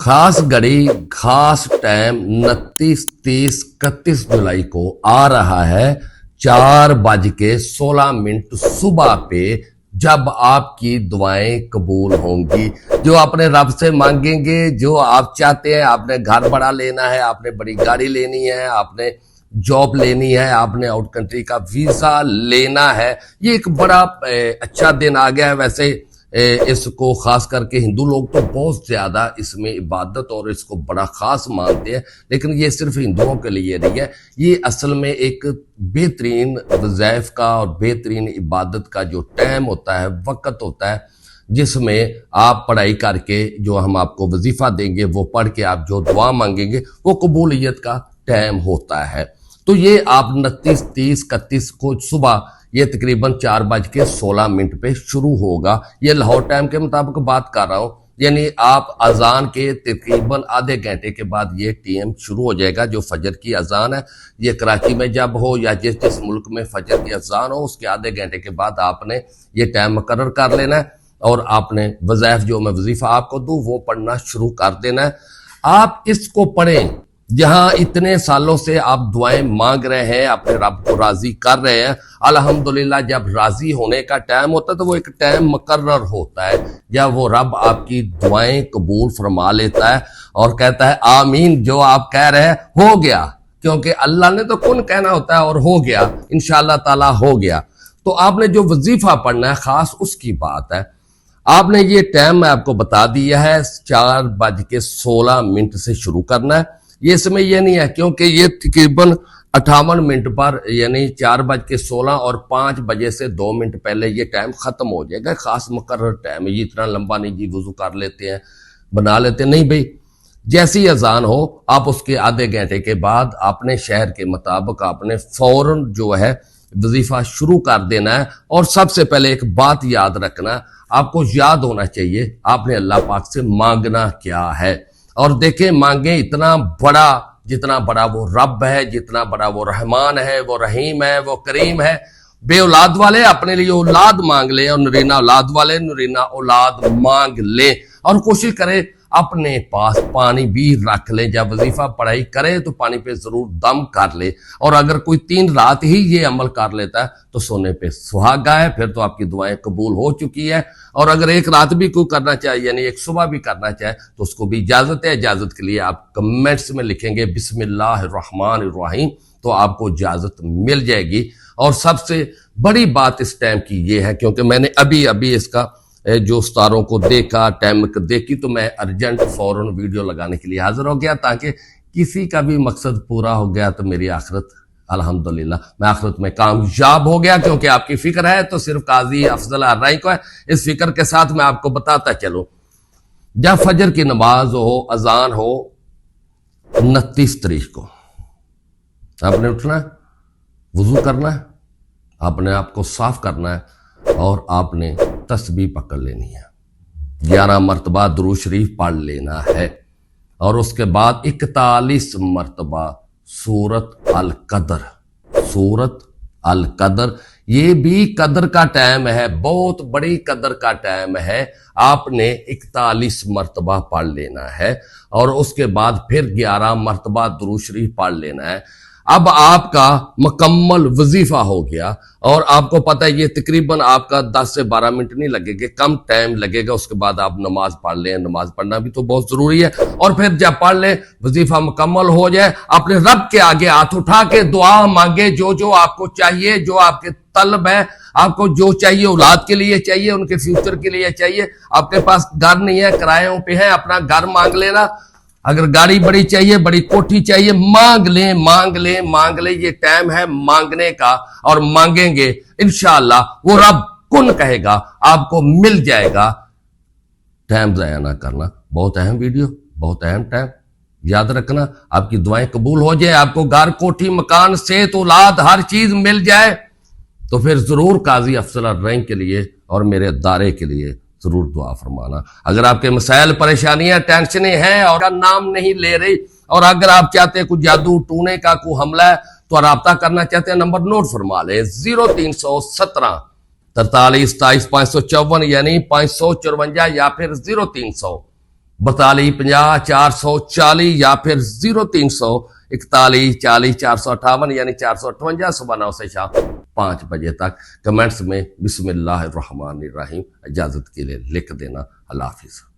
खास घड़ी, खास टाइम 29, 30, 31 जुलाई को आ रहा है 4:16 सुबह पे, जब आपकी दुआएं कबूल होंगी। जो अपने रब से मांगेंगे, जो आप चाहते हैं, आपने घर बड़ा लेना है, आपने बड़ी गाड़ी लेनी है, आपने जॉब लेनी है, आपने आउट कंट्री का वीजा लेना है, ये एक बड़ा अच्छा दिन आ गया है। वैसे इसको खास करके हिंदू लोग तो बहुत ज्यादा इसमें इबादत और इसको बड़ा खास मानते हैं, लेकिन ये सिर्फ हिंदुओं के लिए नहीं है। ये असल में एक बेहतरीन वज़ाइफ का और बेहतरीन इबादत का जो टाइम होता है, वक्त होता है, जिसमें आप पढ़ाई करके जो हम आपको वजीफा देंगे, वो पढ़ के आप जो दुआ मांगेंगे, वो कबूलियत का टाइम होता है। तो ये आप 29, 30, 31 को सुबह ये तकरीबन 4:16 पे शुरू होगा। ये लाहौर टाइम के मुताबिक बात कर रहा हूं, यानी आप अजान के तकरीबन आधे घंटे के बाद ये टीएम शुरू हो जाएगा। जो फजर की अजान है, ये कराची में जब हो या जिस जिस मुल्क में फजर की अजान हो, उसके आधे घंटे के बाद आपने ये टाइम मुकर्रर कर लेना है और आपने वज़ाइफ जो मैं वजीफा आपको दूं वो पढ़ना शुरू कर देना है। आप इसको पढ़ें जहां इतने सालों से आप दुआएं मांग रहे हैं, अपने रब को राजी कर रहे हैं। अल्हम्दुलिल्लाह, जब राजी होने का टाइम होता है तो वो एक टाइम मुकर्रर होता है, जब वो रब आपकी दुआएं कबूल फरमा लेता है और कहता है आमीन, जो आप कह रहे हैं हो गया, क्योंकि अल्लाह ने तो कुन कहना होता है और हो गया, इंशाअल्लाह ताला हो गया। तो आपने जो वजीफा पढ़ना है खास उसकी बात है। आपने ये टाइम मैं आपको बता दिया है, 4:16 से शुरू करना है। ये समय ये नहीं है, क्योंकि ये तकरीबन 58 मिनट पर, यानी 4:16 और 5 बजे से 2 मिनट पहले ये टाइम खत्म हो जाएगा। खास मुकर्रर टाइम है, ये इतना लंबा नहीं जी वजू कर लेते हैं, बना लेते हैं, नहीं भाई। जैसी अजान हो आप उसके आधे घंटे के बाद अपने शहर के मुताबिक आपने फौरन जो है वजीफा शुरू कर देना है। और सबसे पहले एक बात याद रखना, आपको याद होना चाहिए आपने अल्लाह पाक से मांगना क्या है। और देखें, मांगे इतना बड़ा, जितना बड़ा वो रब है, जितना बड़ा वो रहमान है, वो रहीम है, वो करीम है। बे औलाद वाले अपने लिए औलाद मांग ले, और नरीना औलाद वाले नरीना औलाद मांग ले। और कोशिश करें अपने पास पानी भी रख ले, जब वजीफा पढ़ाई करे तो पानी पे जरूर दम कर ले। और अगर कोई 3 रात ही ये अमल कर लेता है तो सोने पे सुहागा है, फिर तो आपकी दुआएं कबूल हो चुकी है। और अगर एक रात भी कोई करना चाहे, यानी एक सुबह भी करना चाहे, तो उसको भी इजाजत है। इजाजत के लिए आप कमेंट्स में लिखेंगे बिस्मिल्लाहिर्रहमानिर्रहीम, तो आपको इजाजत मिल जाएगी। और सबसे बड़ी बात इस टाइम की ये है, क्योंकि मैंने अभी अभी इसका जो स्टारों को देखा, टाइम देखी, तो मैं अर्जेंट फौरन वीडियो लगाने के लिए हाजिर हो गया, ताकि किसी का भी मकसद पूरा हो गया तो मेरी आखिरत, अल्हम्दुलिल्लाह, मैं आखिरत में कामयाब हो गया। क्योंकि आपकी फिक्र है तो सिर्फ काजी अफजल अर्राई को है। इस फिक्र के साथ मैं आपको बताता चलूं, जब फजर की नमाज हो, अजान हो, 29 तारीख को आपने उठना है, वजू करना है, अपने आप को साफ करना है और आपने तस्बीह पकड़ लेनी है, 11 मरतबा दुरूद शरीफ पढ़ लेना है। और उसके बाद 41 मरतबा सूरत अल कदर, सूरत अल कदर, ये भी कदर का टाइम है, बहुत बड़ी कदर का टाइम है। आपने 41 मरतबा पढ़ लेना है और उसके बाद फिर 11 मरतबा दुरूद शरीफ पढ़ लेना है। अब आपका मुकम्मल वजीफा हो गया। और आपको पता है ये तकरीबन आपका 10 से 12 मिनट नहीं लगेंगे, कम टाइम लगेगा। उसके बाद आप नमाज पढ़ लें, नमाज पढ़ना भी तो बहुत जरूरी है। और फिर जब पढ़ लें, वजीफा मुकम्मल हो जाए, अपने रब के आगे हाथ उठा के दुआ मांगे, जो जो आपको चाहिए, जो आपके तलब है, आपको जो चाहिए, औलाद के लिए चाहिए, उनके फ्यूचर के लिए चाहिए। आपके पास घर नहीं है, किरायों पे है, अपना घर मांग लेना। अगर गाड़ी बड़ी चाहिए, बड़ी कोठी चाहिए, मांग ले, मांग ले, मांग ले। ये टाइम है मांगने का, और मांगेंगे इंशाअल्लाह वो रब कुन कहेगा, आपको मिल जाएगा। टाइम जाया ना करना, बहुत अहम वीडियो, बहुत अहम टाइम, याद रखना। आपकी दुआएं कबूल हो जाए, आपको घर, कोठी, मकान, सेहत, औलाद, हर चीज मिल जाए, तो फिर जरूर काजी अफजल अर्राई के लिए और मेरे दायरे के लिए जरूर दुआ फरमाना। अगर आपके मसाइल, परेशानियां, टेंशनें हैं और नाम नहीं ले रही, और अगर आप चाहते हैं कुछ जादू टूने का कोई हमला है, तो राब्ता करना चाहते हैं, नंबर नोट फरमा ले, 0317 43 27 554, यानी 554, या फिर 0300 4250 440 या फिर 0341 40 458 यानी 458 सुबह 9 से शाम 5 बजे तक। कमेंट्स में बिस्मिल्लाहिर्रहमानिर्रहीम इजाजत के लिए लिख देना। अल्लाह हाफिज।